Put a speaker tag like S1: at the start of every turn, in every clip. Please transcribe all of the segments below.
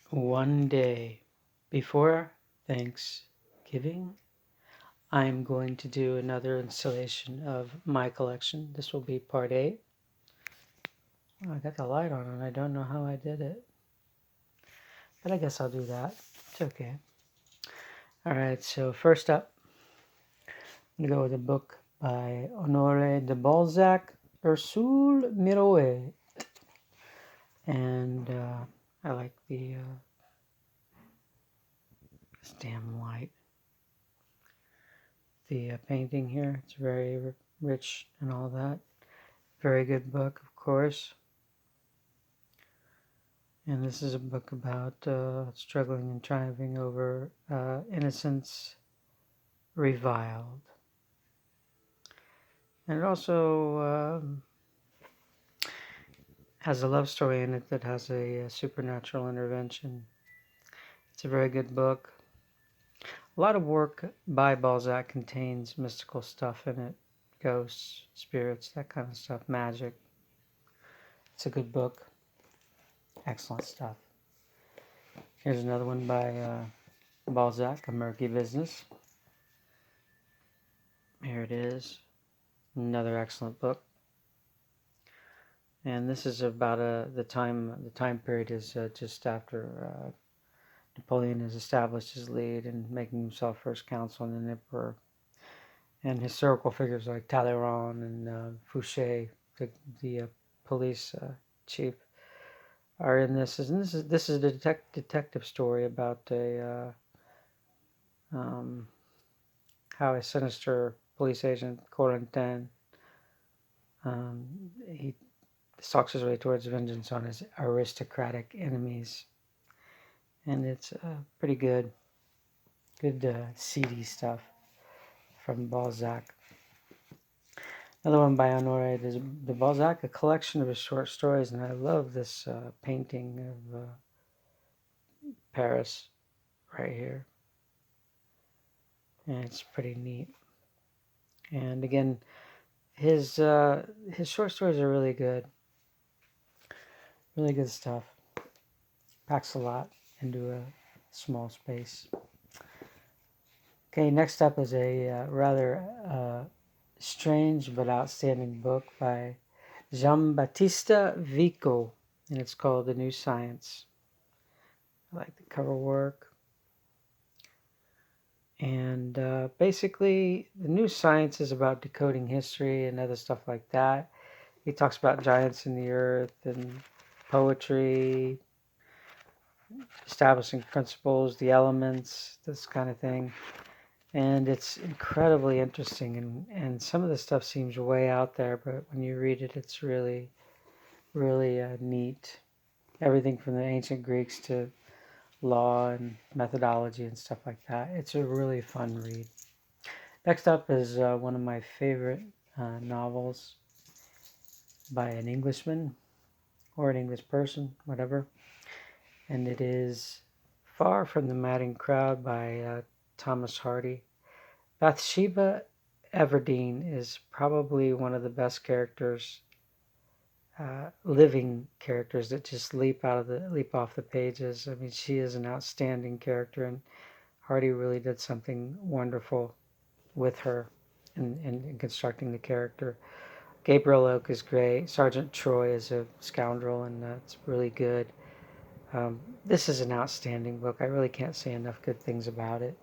S1: One day before Thanksgiving, I'm going to do another installation of my collection. This will be part 8. Oh, I got the light on and I don't know how I did it. But I guess I'll do that. It's okay. Alright, so first up, I'm going to go with a book by Honoré de Balzac, Ursule Mirouet. And I like this damn light. The painting here, it's very rich and all that. Very good book, of course. And this is a book about struggling and triumphing over innocence reviled. And it also has a love story in it that has a supernatural intervention. It's a very good book. A lot of work by Balzac contains mystical stuff in it. Ghosts, spirits, that kind of stuff, magic. It's a good book. Excellent stuff. Here's another one by Balzac, A Murky Business. Here it is. Another excellent book. And this is about the time period is just after Napoleon has established his lead and making himself first consul and an emperor. And historical figures like Talleyrand and Fouché, the police chief, are in this. And this is a detective story about how a sinister police agent, Corentin, he stalks his way towards vengeance on his aristocratic enemies. And it's pretty good seedy stuff from Balzac. Another one by Honoré de Balzac, a collection of his short stories, and I love this painting of Paris right here. And it's pretty neat. And again, his short stories are really good. Really good stuff. Packs a lot into a small space. Okay, next up is a rather strange but outstanding book by Giambattista Vico, and it's called The New Science. I like the cover work. And basically, The New Science is about decoding history and other stuff like that. He talks about giants in the earth and poetry, establishing principles, the elements, this kind of thing. And it's incredibly interesting, and some of the stuff seems way out there, but when you read it, it's really, really neat. Everything from the ancient Greeks to law and methodology and stuff like that. It's a really fun read. Next up is one of my favorite novels by an Englishman or an English person, whatever. And it is Far from the Madding Crowd by Thomas Hardy. Bathsheba Everdeen is probably one of the best characters, living characters that just leap off the pages. I mean, she is an outstanding character, and Hardy really did something wonderful with her in constructing the character. Gabriel Oak is great. Sergeant Troy is a scoundrel, and that's really good. This is an outstanding book. I really can't say enough good things about it.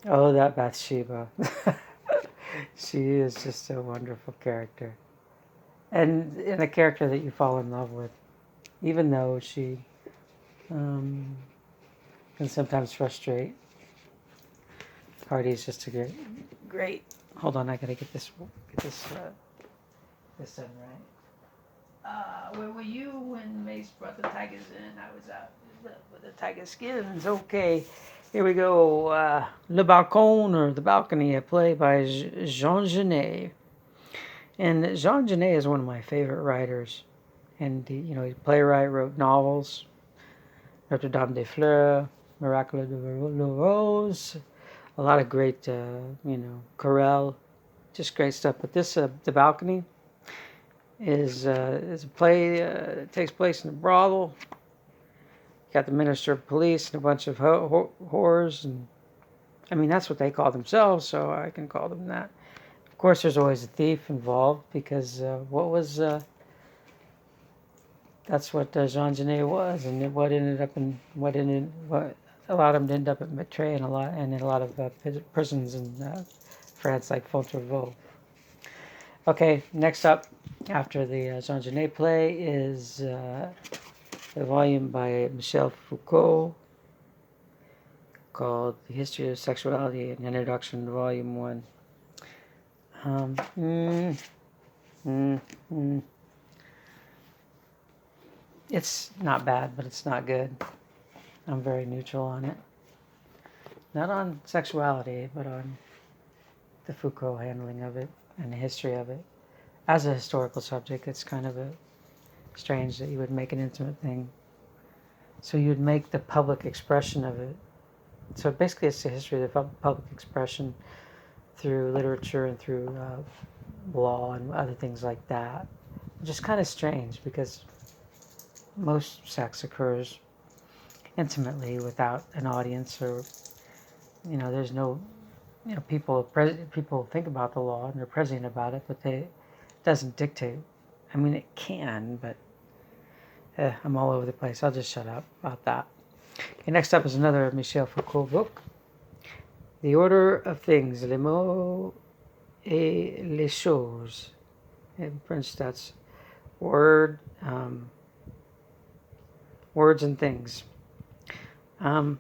S1: Oh, that Bathsheba. She is just a wonderful character. And a character that you fall in love with. Even though she can sometimes frustrate. Hardy's just a great. Hold on, I gotta get this done right. Where were you when Mace brought the tigers in? I was out with the tiger skins. Okay, here we go. Le Balcon, or The Balcony, a play by Jean Genet. And Jean Genet is one of my favorite writers. And he's a playwright, wrote novels, Notre Dame des Fleurs, Miracle de la Rose, a lot of great, Corel, just great stuff. But this, The Balcony, is a play that takes place in a brothel, You got the minister of police and a bunch of whores, and I mean that's what they call themselves, so I can call them that. Of course, there's always a thief involved because that's what Jean Genet was, and what allowed him to end up at Maitreya and a lot of prisons in France, like Fontevraud. Okay, next up, after the Jean Genet play, is a volume by Michel Foucault called The History of Sexuality, an Introduction to Volume 1. It's not bad, but it's not good. I'm very neutral on it. Not on sexuality, but on the Foucault handling of it and the history of it. As a historical subject, it's kind of strange that you would make an intimate thing. So you would make the public expression of it. So basically it's the history of the public expression through literature and through law and other things like that. Which is kind of strange because most sex occurs intimately without an audience, or there's no people think about the law and they're present about it, but it doesn't dictate. I mean, it can, but I'm all over the place. I'll just shut up about that. Okay, next up is another Michel Foucault book, The Order of Things, Les mots et les choses. In French, that's words and things. An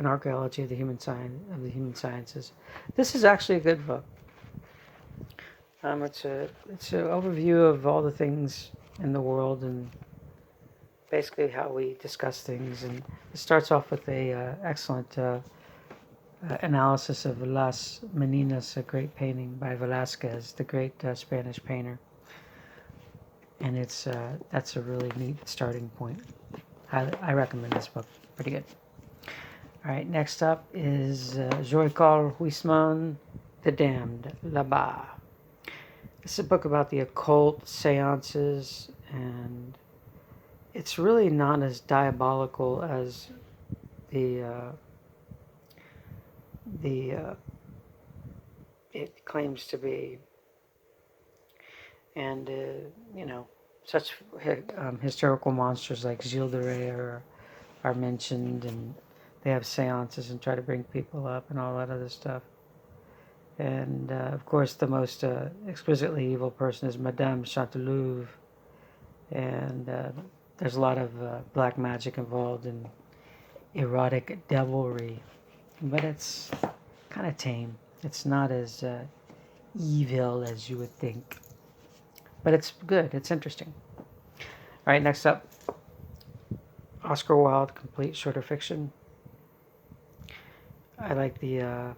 S1: archaeology of the human sciences. This is actually a good book. It's an overview of all the things in the world and basically how we discuss things. And it starts off with a excellent analysis of Las Meninas, a great painting by Velázquez, the great Spanish painter. And that's a really neat starting point. I recommend this book. Pretty good. All right, next up is Joyce Huysman, The Damned, là-bas. This is a book about the occult, seances, and it's really not as diabolical as it claims to be. And, such historical monsters like Gilles de Rais are mentioned, and they have seances and try to bring people up and all that other stuff. And, of course, the most exquisitely evil person is Madame Chantelouve. And there's a lot of black magic involved in erotic devilry. But it's kind of tame. It's not as evil as you would think. But it's good. It's interesting. All right, next up, Oscar Wilde, Complete Shorter Fiction. I like the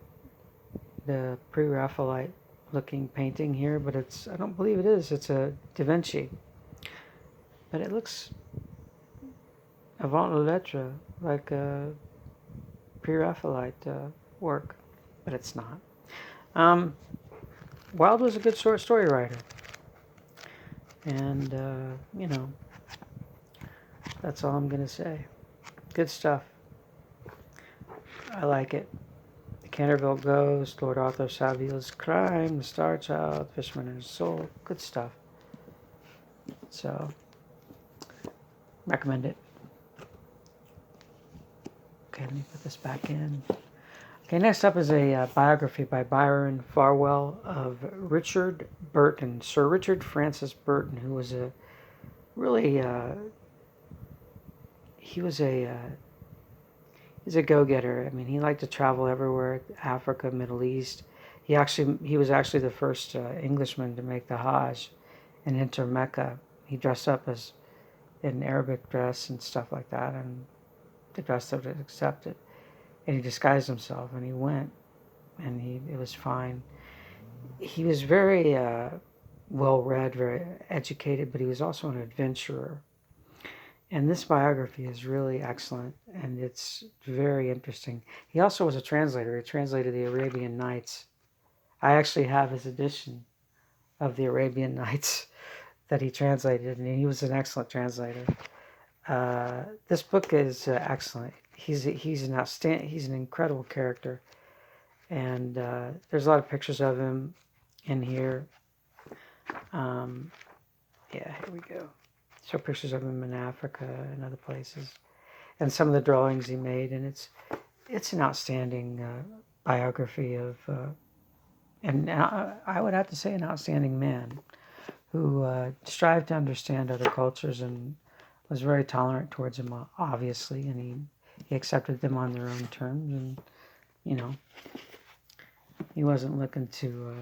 S1: pre-Raphaelite looking painting here, but I don't believe it is. It's a Da Vinci. But it looks avant la lettre, like a pre-Raphaelite work, but it's not. Wilde was a good short story writer. And, that's all I'm going to say. Good stuff. I like it. The Canterville Ghost, Lord Arthur Saville's Crime, The Star Child, Fisherman and His Soul. Good stuff. So, recommend it. Okay, let me put this back in. Okay, next up is a biography by Byron Farwell of Richard Burton, Sir Richard Francis Burton, who was a really, he's a go-getter. I mean, he liked to travel everywhere, Africa, Middle East. He was actually the first Englishman to make the Hajj and enter Mecca. He dressed up in Arabic dress and stuff like that, and the dress that was accepted. And he disguised himself, and he went, and it was fine. He was very well-read, very educated, but he was also an adventurer. And this biography is really excellent, and it's very interesting. He also was a translator. He translated the Arabian Nights. I actually have his edition of the Arabian Nights that he translated, and he was an excellent translator. This book is excellent. He's an incredible character, and there's a lot of pictures of him in here. Yeah, here we go. So pictures of him in Africa and other places, and some of the drawings he made, and it's an outstanding biography of, and I would have to say, an outstanding man who strived to understand other cultures and was very tolerant towards them, obviously, and he accepted them on their own terms, and he wasn't looking to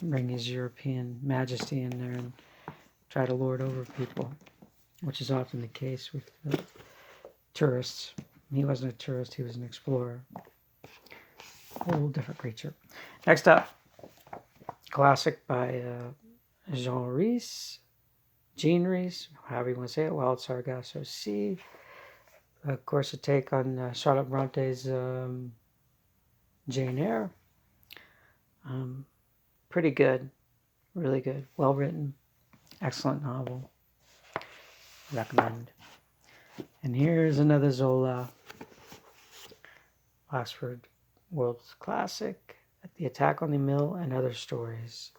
S1: bring his European majesty in there and try to lord over people, which is often the case with tourists. He wasn't a tourist, he was an explorer. Whole different creature. Next up, classic by Jean Rhys, however you want to say it, Wild Sargasso Sea. Of course, a take on Charlotte Bronte's Jane Eyre. Pretty good, really good, well written, excellent novel. Recommend. And here's another Zola, Oxford World's Classic, The Attack on the Mill and Other Stories.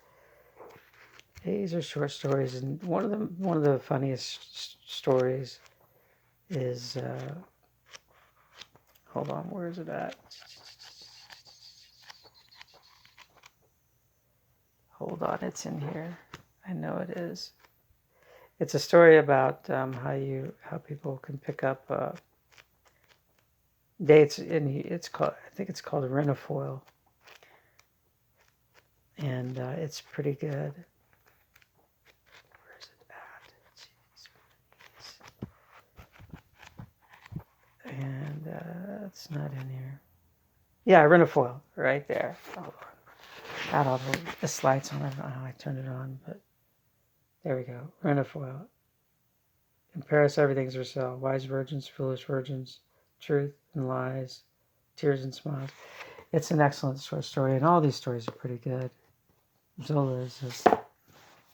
S1: These are short stories, and one of the funniest stories is hold on, where is it at? Hold on, it's in here. I know it is. It's a story about how people can pick up dates, and I think it's called a renifoil, and it's pretty good. Where's it at? Jeez. And it's not in here. Yeah, renifoil, right there. Hold on. Got all the slides on. I don't know how I turned it on, but there we go. Renifoil. In Paris, everything's for sale. Wise virgins, foolish virgins, truth and lies, tears and smiles. It's an excellent short story, and all these stories are pretty good. Zola is just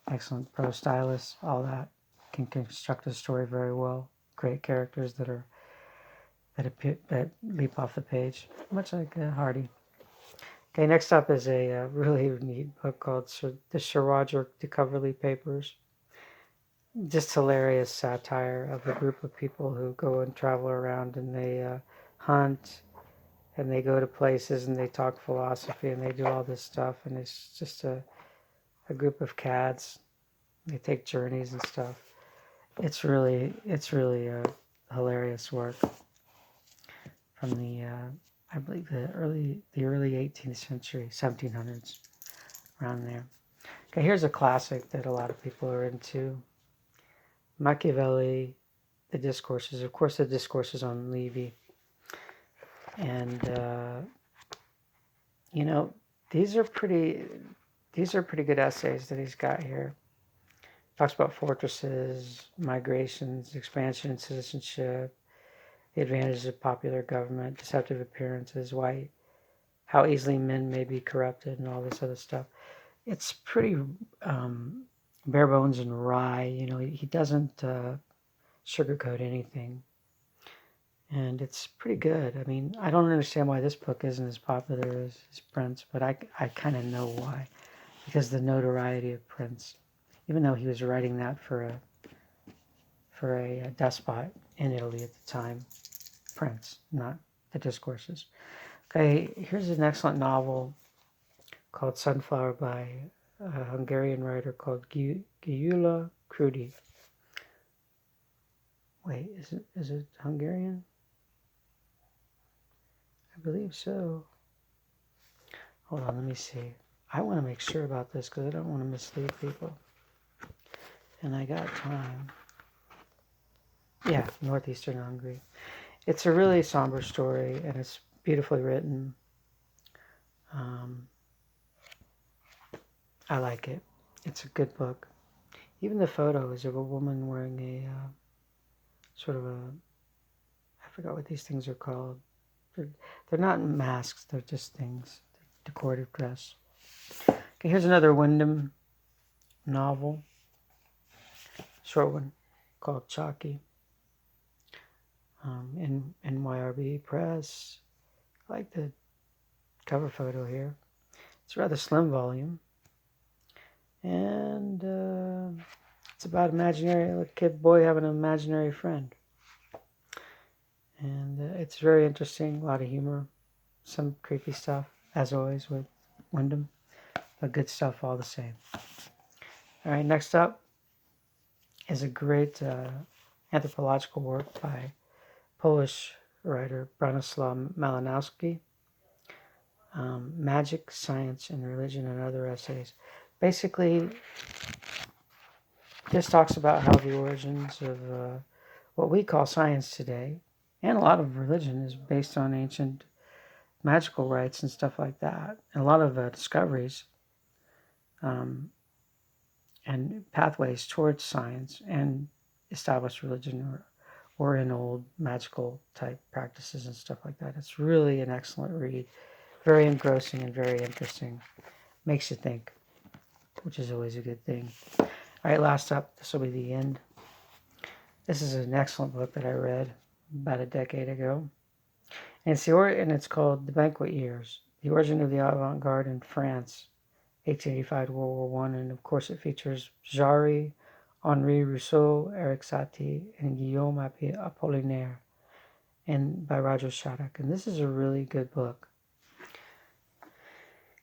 S1: excellent prose stylist. All that can construct a story very well. Great characters that leap off the page, much like Hardy. Okay, next up is a really neat book called The Sir Roger de Coverley Papers. Just hilarious satire of a group of people who go and travel around, and they hunt, and they go to places, and they talk philosophy, and they do all this stuff, and it's just a group of cads. They take journeys and stuff. It's really a hilarious work from the I believe the early 18th century, 1700s, around there. Okay, here's a classic that a lot of people are into. Machiavelli, The Discourses. Of course, The Discourses on Levy. And these are pretty good essays that he's got here. Talks about fortresses, migrations, expansion and citizenship, the advantages of popular government, deceptive appearances, how easily men may be corrupted, and all this other stuff. It's pretty bare bones and wry. He doesn't sugarcoat anything, and it's pretty good. I mean, I don't understand why this book isn't as popular as Prince, but I kind of know why, because the notoriety of Prince, even though he was writing that for a despot in Italy at the time. Prince, not The Discourses. Okay, here's an excellent novel called Sunflower by a Hungarian writer called Gyula Krudi. Wait, is it Hungarian? I believe so. Hold on, let me see. I want to make sure about this because I don't want to mislead people. And I got time. Yeah, northeastern Hungary. It's a really somber story, and it's beautifully written. I like it. It's a good book. Even the photo is of a woman wearing a I forgot what these things are called. They're not masks, they're just things. Decorative dress. Okay, here's another Wyndham novel. Short one. called Chalky. In NYRB Press. I like the cover photo here. It's a rather slim volume. And it's about a boy having an imaginary friend. And it's very interesting, a lot of humor, some creepy stuff, as always with Wyndham, but good stuff all the same. All right, next up is a great anthropological work by Polish writer Bronislaw Malinowski, Magic, Science, and Religion and Other Essays. Basically, this talks about how the origins of what we call science today, and a lot of religion, is based on ancient magical rites and stuff like that. And a lot of discoveries and pathways towards science and established religion or in old magical type practices and stuff like that. It's really an excellent read. Very engrossing and very interesting. Makes you think, which is always a good thing. All right, last up, this will be the end. This is an excellent book that I read about a decade ago. And it's called The Banquet Years, The Origin of the Avant-Garde in France, 1885 to World War I. And of course it features Jarry, Henri Rousseau, Eric Satie, and Guillaume Apollinaire, and by Roger Shattuck. And this is a really good book.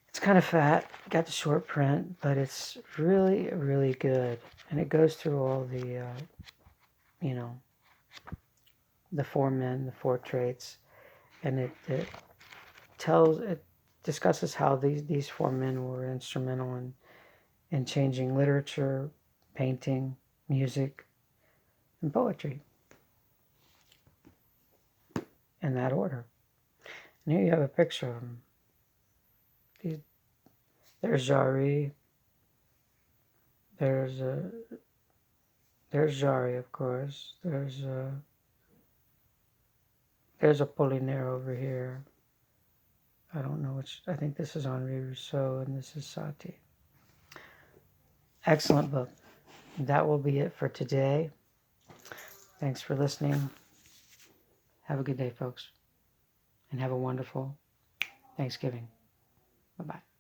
S1: It's kind of fat, got the short print, but it's really, really good. And it goes through all the, the four men, the four traits, and it discusses how these four men were instrumental in changing literature, painting, music, and poetry. In that order. And here you have a picture of them. There's Jarry. There's Jarry, of course. There's Apollinaire over here. I don't know which. I think this is Henri Rousseau and this is Satie. Excellent book. That will be it for today. Thanks for listening. Have a good day, folks. And have a wonderful Thanksgiving. Bye-bye.